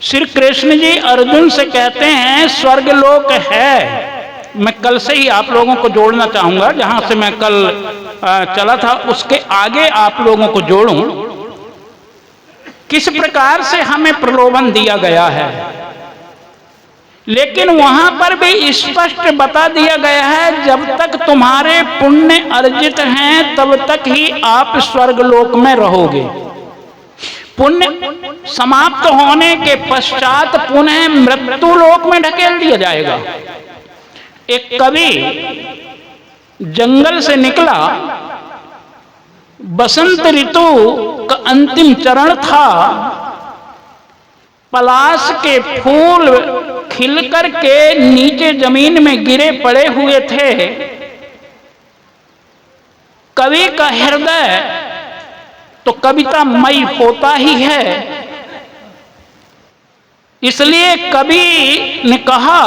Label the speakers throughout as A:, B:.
A: श्री कृष्ण जी अर्जुन से कहते हैं स्वर्गलोक है। मैं कल से ही आप लोगों को जोड़ना चाहूंगा, जहां से मैं कल चला था उसके आगे आप लोगों को जोड़ूं। किस प्रकार से हमें प्रलोभन दिया गया है, लेकिन वहां पर भी स्पष्ट बता दिया गया है जब तक तुम्हारे पुण्य अर्जित हैं तब तक ही आप स्वर्गलोक में रहोगे। पुण्य समाप्त होने के पश्चात पुनः मृत्यु लोक में ढकेल दिया जाएगा। एक कवि जंगल से निकला, बसंत ऋतु का अंतिम चरण था, पलाश के फूल खिल करके नीचे जमीन में गिरे पड़े हुए थे। कवि का हृदय तो कवितामयी होता ही है, इसलिए कवि ने कहा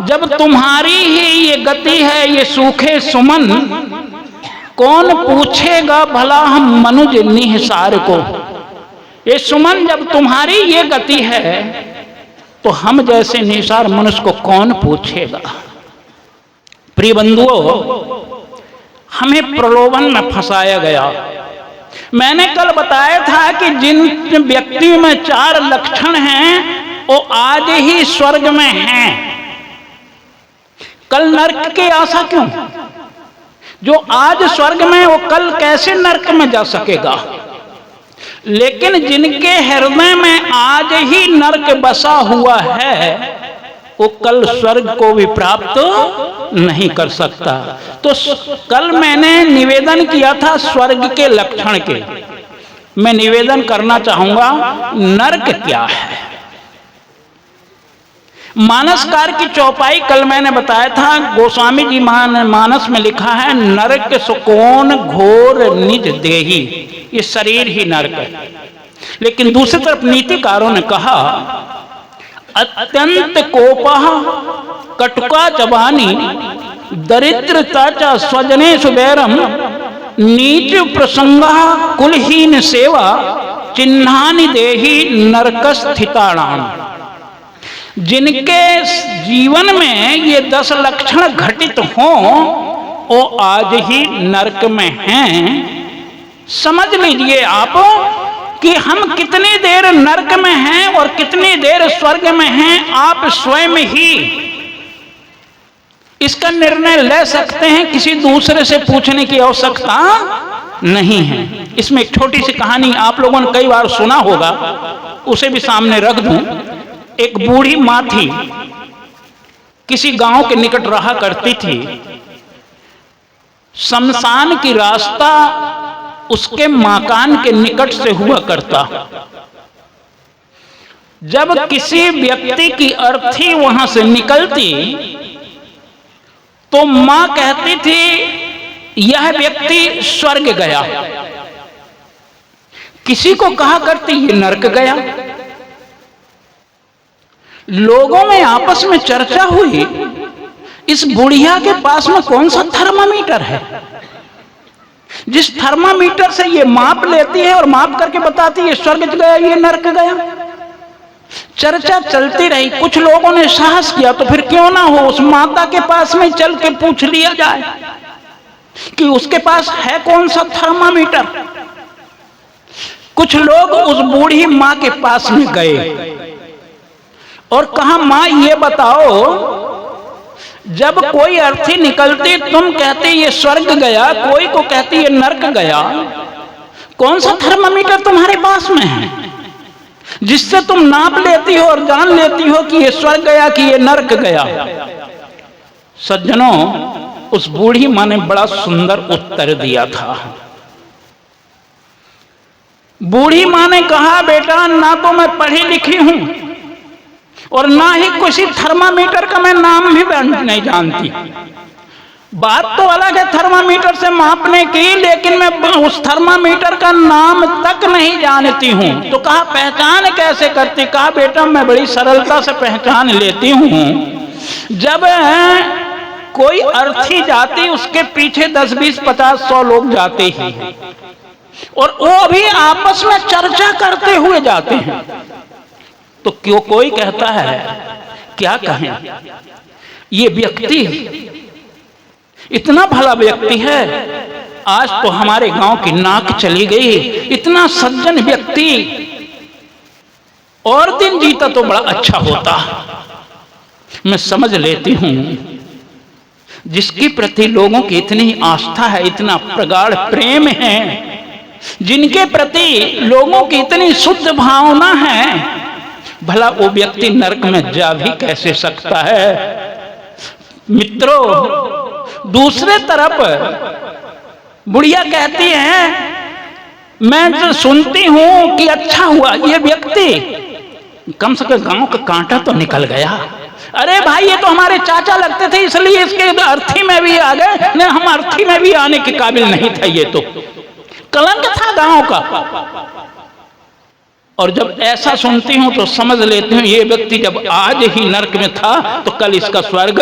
A: जब तुम्हारी ही ये गति है ये सूखे सुमन, कौन पूछेगा भला हम मनुज निहसार को। ये सुमन जब तुम्हारी ये गति है तो हम जैसे निसार मनुष्य को कौन पूछेगा। प्रिय बंधुओं, हमें प्रलोभन में फंसाया गया। मैंने कल बताया था कि जिन व्यक्ति में 4 लक्षण हैं वो आज ही स्वर्ग में हैं। कल नरक की आशा क्यों? जो आज स्वर्ग में वो कल कैसे नरक में जा सकेगा। लेकिन जिनके हृदय में आज ही नरक बसा हुआ है वो कल स्वर्ग को भी प्राप्त नहीं कर सकता। तो कल मैंने निवेदन किया था स्वर्ग के लक्षण के, मैं निवेदन करना चाहूंगा नरक क्या है। मानसकार की चौपाई कल मैंने बताया था, गोस्वामी जी मानस में लिखा है नरक सुकोन घोर निज देही, ये शरीर ही नरक है। लेकिन दूसरी तरफ नीतिकारों ने कहा अत्यंत कोपः कटुका जवानी दरिद्रता च स्वजने सुबैरम नीच प्रसंगा कुलहीन सेवा चिन्हानि देही नरक स्थिताणाम। जिनके जीवन में ये 10 लक्षण घटित हों वो आज ही नरक में हैं। समझ लीजिए आप कि हम कितनी देर नरक में हैं और कितनी देर स्वर्ग में हैं, आप स्वयं ही इसका निर्णय ले सकते हैं, किसी दूसरे से पूछने की आवश्यकता नहीं है। इसमें एक छोटी सी कहानी आप लोगों ने कई बार सुना होगा, उसे भी सामने रख दूं। एक बूढ़ी माँ थी, किसी गांव के निकट रहा करती थी। शमशान की रास्ता उसके मकान के निकट से हुआ करता। जब किसी व्यक्ति की अर्थी वहां से निकलती तो मां कहती थी यह व्यक्ति स्वर्ग गया, किसी को कहा करती ये नरक गया। लोगों में आपस में चर्चा हुई इस बुढ़िया के पास में कौन सा थर्मामीटर है, जिस थर्मामीटर से ये माप लेती है और माप करके बताती है स्वर्ग गया ये नरक गया। चर्चा चलती रही। कुछ लोगों ने साहस किया तो फिर क्यों ना हो उस माता के पास में चल के पूछ लिया जाए कि उसके पास है कौन सा थर्मामीटर। कुछ लोग उस बूढ़ी मां के पास में गए और कहा मां ये बताओ, जब कोई अर्थी निकलती तुम कहते ये स्वर्ग गया, कोई को कहती ये नरक गया, कौन सा थर्मामीटर तुम्हारे पास में है जिससे तुम नाप लेती हो और जान लेती हो कि ये स्वर्ग गया कि ये नरक गया। सज्जनों, उस बूढ़ी मां ने बड़ा सुंदर उत्तर दिया था। बूढ़ी मां ने कहा बेटा ना तो मैं पढ़ी लिखी हूं और ना ही किसी थर्मामीटर का मैं नाम भी नहीं जानती। बात तो अलग है थर्मामीटर से मापने की, लेकिन मैं उस थर्मामीटर का नाम तक नहीं जानती हूं। तो कहा पहचान कैसे करती? कहा बेटा मैं बड़ी सरलता से पहचान लेती हूं। जब कोई अर्थी जाती उसके पीछे 10, 20, 50, 100 लोग जाते ही हैं और वो भी आपस में चर्चा करते हुए जाते हैं। तो क्यों कोई कहता है, क्या कहें, ये व्यक्ति इतना भला व्यक्ति है, आज तो हमारे गांव की नाक चली गई, इतना सज्जन व्यक्ति, और दिन जीता तो बड़ा अच्छा होता। मैं समझ लेती हूं जिसके प्रति लोगों की इतनी आस्था है, इतना प्रगाढ़ प्रेम है, जिनके प्रति लोगों की इतनी शुद्ध भावना है, भला वो व्यक्ति नरक में जा भी कैसे सकता है। मित्रों, दूसरे तरफ बुढ़िया कहती है, मैं जो सुनती हूं कि अच्छा हुआ ये व्यक्ति कम से कम गांव का कांटा तो निकल गया। अरे भाई, ये तो हमारे चाचा लगते थे, इसलिए इसके अर्थी में भी आ गए, नहीं हम अर्थी में भी आने के काबिल नहीं था, ये तो कलंक था गांव का। और जब ऐसा सुनती हूं तो समझ लेती हूं ये व्यक्ति जब आज ही नरक में था तो कल इसका स्वर्ग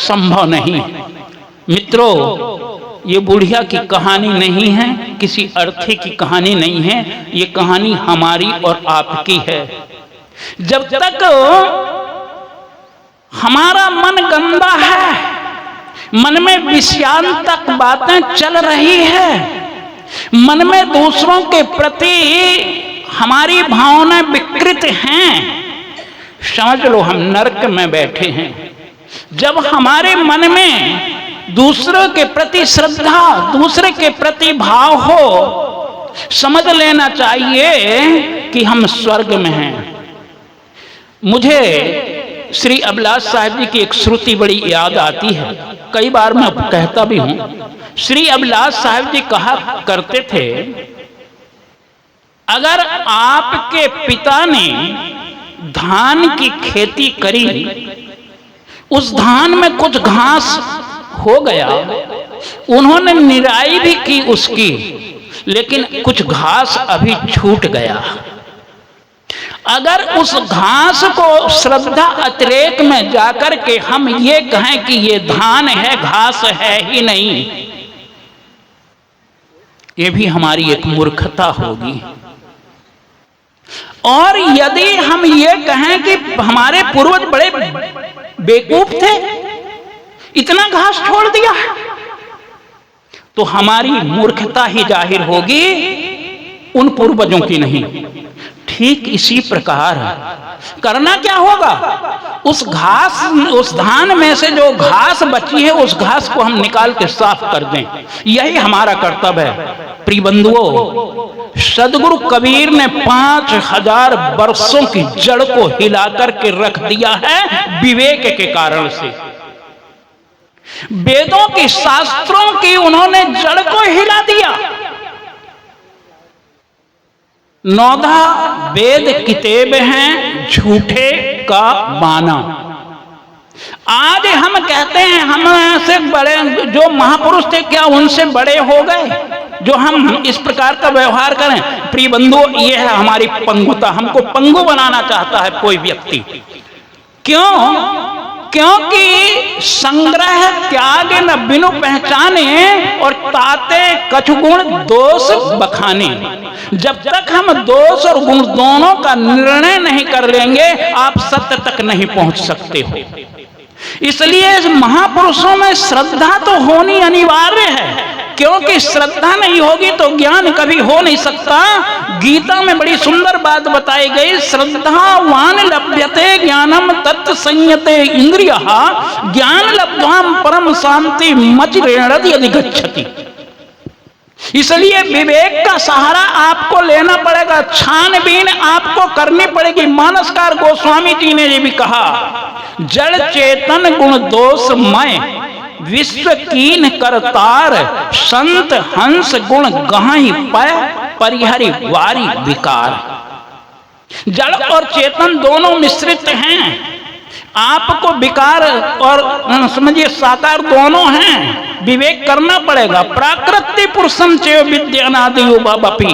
A: संभव नहीं। मित्रों, ये बुढ़िया की कहानी नहीं है, किसी अर्थी की कहानी नहीं है, ये कहानी हमारी और आपकी है। जब तक हमारा मन गंदा है, मन में विषयांतक बातें चल रही है, मन में दूसरों के प्रति हमारी भावनाएं विकृत हैं, समझ लो हम नरक में बैठे हैं। जब हमारे मन में दूसरों के प्रति श्रद्धा, दूसरे के प्रति भाव हो, समझ लेना चाहिए कि हम स्वर्ग में हैं। मुझे श्री अभिलाष साहब जी की एक श्रुति बड़ी याद आती है, कई बार मैं कहता भी हूं। श्री अभिलाष साहब जी कहा करते थे, अगर आपके पिता ने धान की खेती करी, उस धान में कुछ घास हो गया, उन्होंने निराई भी की उसकी, लेकिन कुछ घास अभी छूट गया। अगर उस घास को श्रद्धा अतिरेक में जाकर के हम ये कहें कि ये धान है, घास है ही नहीं, ये भी हमारी एक मूर्खता होगी। और यदि हम ये कहें कि हमारे पूर्वज बड़े बेवकूफ थे, इतना घास छोड़ दिया, तो हमारी मूर्खता ही जाहिर होगी, उन पूर्वजों की नहीं। ठीक इसी प्रकार करना क्या होगा, उस घास, उस धान में से जो घास बची है, उस घास को हम निकाल के साफ कर दें, यही हमारा कर्तव्य है। प्रिय बंधुओं, सदगुरु कबीर ने 5000 वर्षों की जड़ को हिलाकर के रख दिया है विवेक के कारण से। वेदों की, शास्त्रों की उन्होंने जड़ को हिला दिया। 9 वेद किताब हैं झूठे का बाना। आज हम कहते हैं हमसे बड़े जो महापुरुष थे, क्या उनसे बड़े हो गए जो हम इस प्रकार का व्यवहार करें? प्रिय बंधुओं, ये है हमारी पंगुता। हमको पंगु बनाना चाहता है कोई व्यक्ति। क्यों? क्योंकि संग्रह त्याग न बिनु पहचाने और ताते कछु गुण दोष बखाने। जब तक हम दोष और गुण दोनों का निर्णय नहीं कर लेंगे, आप सत्य तक नहीं पहुंच सकते हो। इसलिए महापुरुषों में श्रद्धा तो होनी अनिवार्य है, क्योंकि श्रद्धा नहीं होगी तो ज्ञान कभी हो नहीं सकता। गीता में बड़ी सुंदर बात बताई गई, श्रद्धावान लभ्यते ज्ञानम तत् संयते इंद्रियः ज्ञान लब्ध्वाम परम शांति मचिरेणति अधिगच्छति। इसलिए विवेक का सहारा आपको लेना पड़ेगा, छानबीन आपको करनी पड़ेगी। मानसकार गोस्वामी जी ने ये भी कहा, जड़ चेतन गुण दोषमय विश्व कीन करतार संत हंस गुण गहाई पय परिहरि वारी विकार। जड़ और चेतन दोनों मिश्रित हैं। आपको विकार और समझिए साकार दोनों हैं। विवेक करना पड़ेगा। प्राकृति पुरुषम चैव विद्यानादि युवापि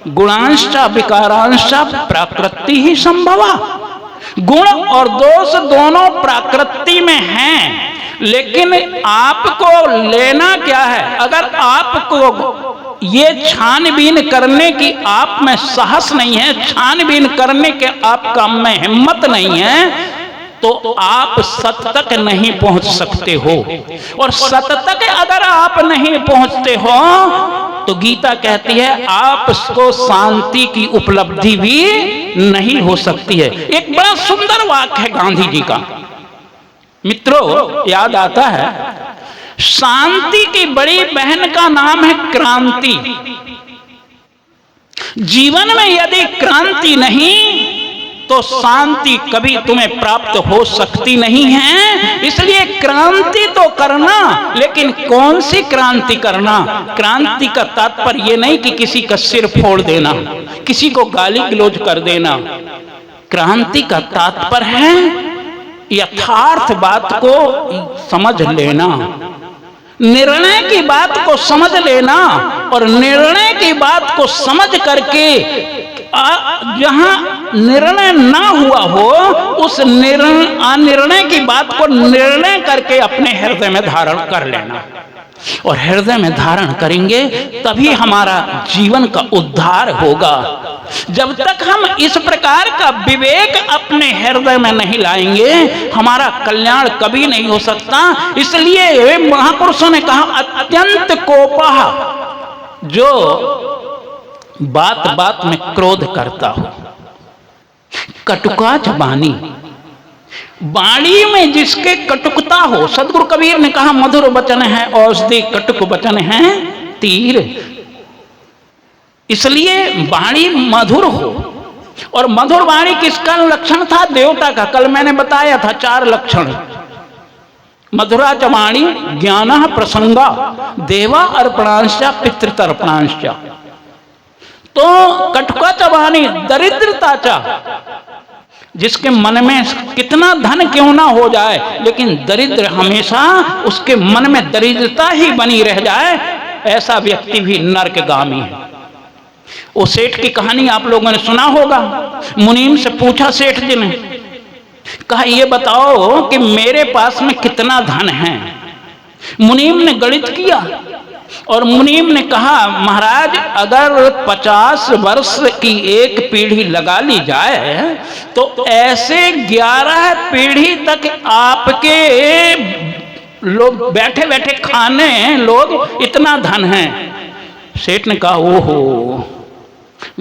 A: गुणांश विकारांश प्राकृति ही संभवा। गुण और दोष दोनों प्राकृति में हैं, लेकिन आपको लेना क्या है? अगर आपको ये छानबीन करने की आप में साहस नहीं है, छानबीन करने के आपका में हिम्मत नहीं है, तो आप सत्य तक नहीं पहुंच सकते हो। और सत्य तक अगर आप नहीं पहुंचते हो तो गीता कहती है आपको शांति की उपलब्धि भी नहीं हो सकती है। एक बड़ा सुंदर वाक्य है गांधी जी का, मित्रों याद आता है, शांति की बड़ी बहन का नाम है क्रांति। जीवन में यदि क्रांति नहीं तो शांति कभी तुम्हें प्राप्त हो सकती नहीं है। इसलिए क्रांति तो करना, लेकिन कौन सी क्रांति करना? क्रांति का तात्पर्य ये नहीं कि किसी का सिर फोड़ देना, किसी को गाली गलौज कर देना। क्रांति का तात्पर्य है यथार्थ बात को समझ लेना, निर्णय की बात को समझ लेना, और निर्णय की बात को समझ करके जहां निर्णय ना हुआ हो उस निर्णय की बात को निर्णय करके अपने हृदय में धारण कर लेना। और हृदय में धारण करेंगे तभी हमारा जीवन का उद्धार होगा। जब तक हम इस प्रकार का विवेक अपने हृदय में नहीं लाएंगे हमारा कल्याण कभी नहीं हो सकता। इसलिए महापुरुषों ने कहा अत्यंत कोपः, जो बात बात में क्रोध करता हो, कटुकाच वाणी, वाणी में जिसके कटुकता हो। सदगुरु कबीर ने कहा मधुर वचन है औषधि, कटुक वचन है तीर। इसलिए वाणी मधुर हो। और मधुर वाणी किसका लक्षण था? देवता का। कल मैंने बताया था 4 लक्षण। मधुरा च वाणी ज्ञान प्रसंगा देवा अर्पणांश्च पितृतर्पणांश्च। तो कटुका च वाणी दरिद्रता चा, जिसके मन में कितना धन क्यों ना हो जाए लेकिन दरिद्र हमेशा उसके मन में दरिद्रता ही बनी रह जाए, ऐसा व्यक्ति भी नरकगामी है। वो सेठ की कहानी आप लोगों ने सुना होगा। मुनीम से पूछा सेठ जी ने, कहा ये बताओ कि मेरे पास में कितना धन है। मुनीम ने गणित किया और मुनीम ने कहा महाराज अगर 50 वर्ष की एक पीढ़ी लगा ली जाए तो ऐसे 11 पीढ़ी तक आपके लोग बैठे बैठे खाने लोग, इतना धन है। सेठ ने कहा ओहो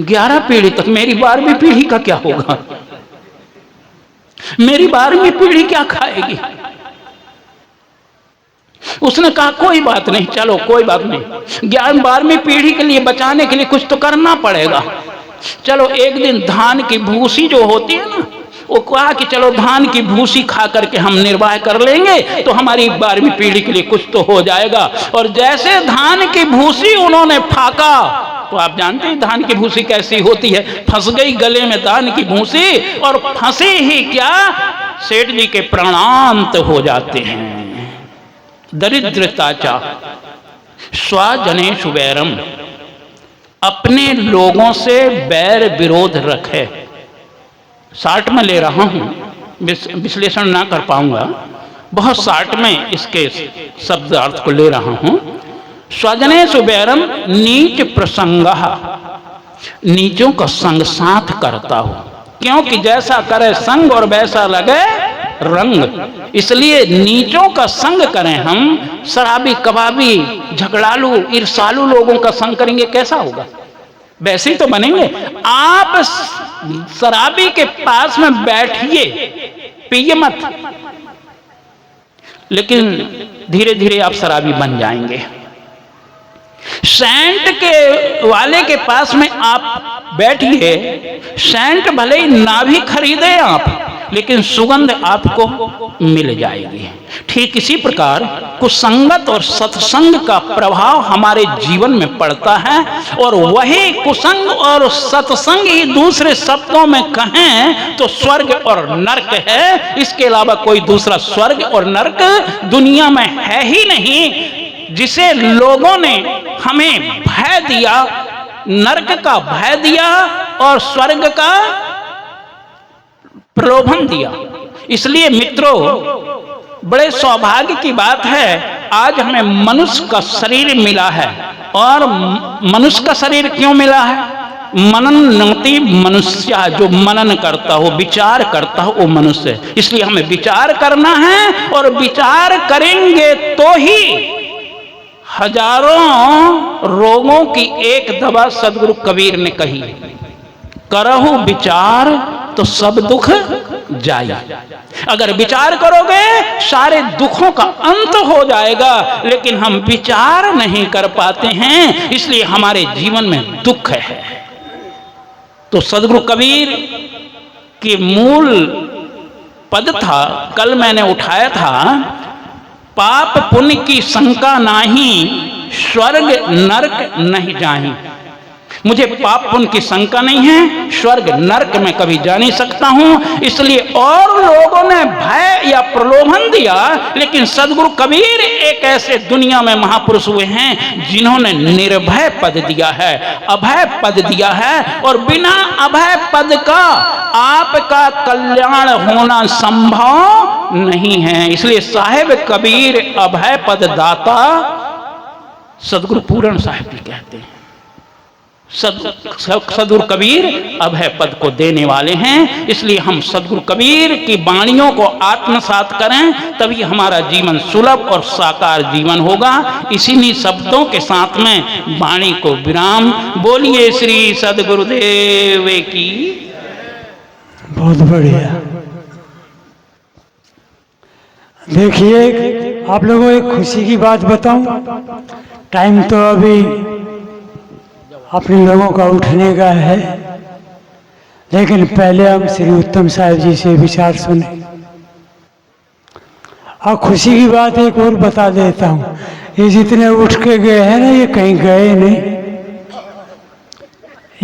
A: 11 पीढ़ी तक, मेरी 12वीं पीढ़ी का क्या होगा? मेरी 12वीं पीढ़ी क्या खाएगी? उसने कहा कोई बात नहीं, चलो कोई बात नहीं, 12वीं पीढ़ी के लिए बचाने के लिए कुछ तो करना पड़ेगा। चलो एक दिन धान की भूसी जो होती है ना, वो कहा कि चलो धान की भूसी खा करके हम निर्वाह कर लेंगे तो हमारी 12वीं पीढ़ी के लिए कुछ तो हो जाएगा। और जैसे धान की भूसी उन्होंने फाका, तो आप जानते हैं धान की भूसी कैसी होती है, फंस गई गले में धान की भूसी, और फंसे ही क्या सेठ जी के प्राणांत हो जाते हैं। दरिद्रता चा स्वजनेषु वैरम, अपने लोगों से बैर विरोध रखे। शार्ट में ले रहा हूं, विश्लेषण ना कर पाऊंगा, बहुत शार्ट में इसके शब्द अर्थ को ले रहा हूं। स्वजनेषु वैरम नीच प्रसंगः, नीचों का संग साथ करता हो, क्योंकि जैसा करे संग और वैसा लगे रंग। इसलिए नीचों का संग करें हम, शराबी कबाबी झगड़ालू ईर्षालु लोगों का संग करेंगे कैसा होगा? वैसे ही तो बनेंगे। आप शराबी के पास में बैठिए, पिए मत, लेकिन धीरे धीरे आप शराबी बन जाएंगे। सेंट के वाले के पास में आप बैठिए, सेंट भले ही ना भी खरीदे आप, लेकिन सुगंध आपको मिल जाएगी। ठीक इसी प्रकार कुसंगत और सत्संग का प्रभाव हमारे जीवन में पड़ता है, और वही कुसंग और सत्संग ही दूसरे शब्दों में कहें तो स्वर्ग और नरक है। इसके अलावा कोई दूसरा स्वर्ग और नरक दुनिया में है ही नहीं। जिसे लोगों ने हमें भय दिया, नरक का भय दिया और स्वर्ग का प्रलोभन दिया। इसलिए मित्रों बड़े सौभाग्य की बात है आज हमें मनुष्य का शरीर मिला है। और मनुष्य का शरीर क्यों मिला है? मननति मनुष्य, जो मनन करता हो, विचार करता हो, वो मनुष्य है। इसलिए हमें विचार करना है, और विचार करेंगे तो ही हजारों रोगों की एक दवा सदगुरु कबीर ने कही, करहु विचार तो सब दुख जाए। अगर विचार करोगे सारे दुखों का अंत हो जाएगा, लेकिन हम विचार नहीं कर पाते हैं, इसलिए हमारे जीवन में दुख है। तो सदगुरु कबीर के मूल पद था, कल मैंने उठाया था, पाप पुण्य की शंका नाही, स्वर्ग नरक नहीं जाही। मुझे पाप पुण्य की शंका नहीं है, स्वर्ग नरक में कभी जा नहीं सकता हूं। इसलिए और लोगों ने भय या प्रलोभन दिया, लेकिन सदगुरु कबीर एक ऐसे दुनिया में महापुरुष हुए हैं जिन्होंने निर्भय पद दिया है, अभय पद दिया है, और बिना अभय पद का आपका कल्याण होना संभव नहीं है। इसलिए साहेब कबीर अभय पद दाता सदगुरु पूरण साहिब जी कहते हैं। सदगुरु कबीर अभय पद को देने वाले हैं। इसलिए हम सदगुरु कबीर की वाणियों को आत्मसात करें, तभी हमारा जीवन सुलभ और साकार जीवन होगा। इसी शब्दों के साथ में वाणी को विराम। बोलिए श्री सदगुरुदेव की।
B: बहुत बढ़िया। देखिए, आप लोगों को एक खुशी की बात बताऊं। टाइम तो अभी अपने लोगों का उठने का है, लेकिन पहले हम श्री उत्तम साहिब जी से विचार सुने। और खुशी की बात एक और बता देता हूँ, ये जितने उठ के गए हैं ना, ये कहीं गए नहीं।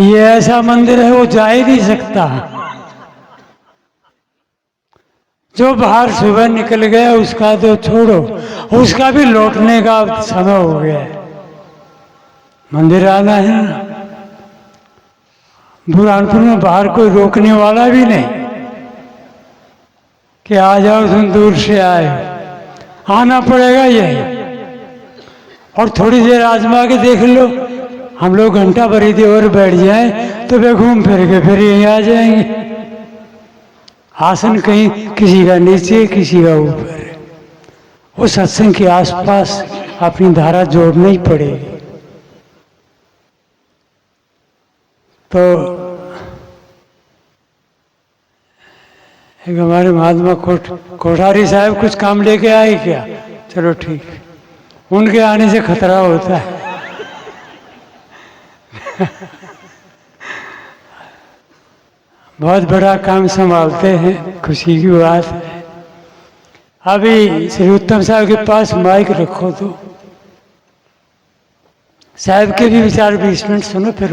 B: ये ऐसा मंदिर है वो जा ही नहीं सकता। जो बाहर सुबह निकल गया उसका तो छोड़ो, उसका भी लौटने का समय हो गया है। मंदिर आना है ना, बुरहानपुर में बाहर कोई रोकने वाला भी नहीं कि आ जाओ, तुम दूर से आए, आना पड़ेगा यही। और थोड़ी देर आजमा के देख लो, हम लोग घंटा भर ही और बैठ जाए तो वे घूम फिर के फिर यहीं आ जाएंगे। आसन कहीं किसी का नीचे, किसी का ऊपर। वो सत्संग के आसपास अपनी धारा जोड़नी ही पड़ेगी। तो एक हमारे महात्मा कोठारी साहब कुछ काम लेके आए क्या? चलो ठीक है, उनके आने से खतरा होता है। बहुत बड़ा काम संभालते हैं, खुशी की बात है। अभी श्री उत्तम साहब के पास माइक रखो तो साहब के भी विचार 20 मिनट सुनो, फिर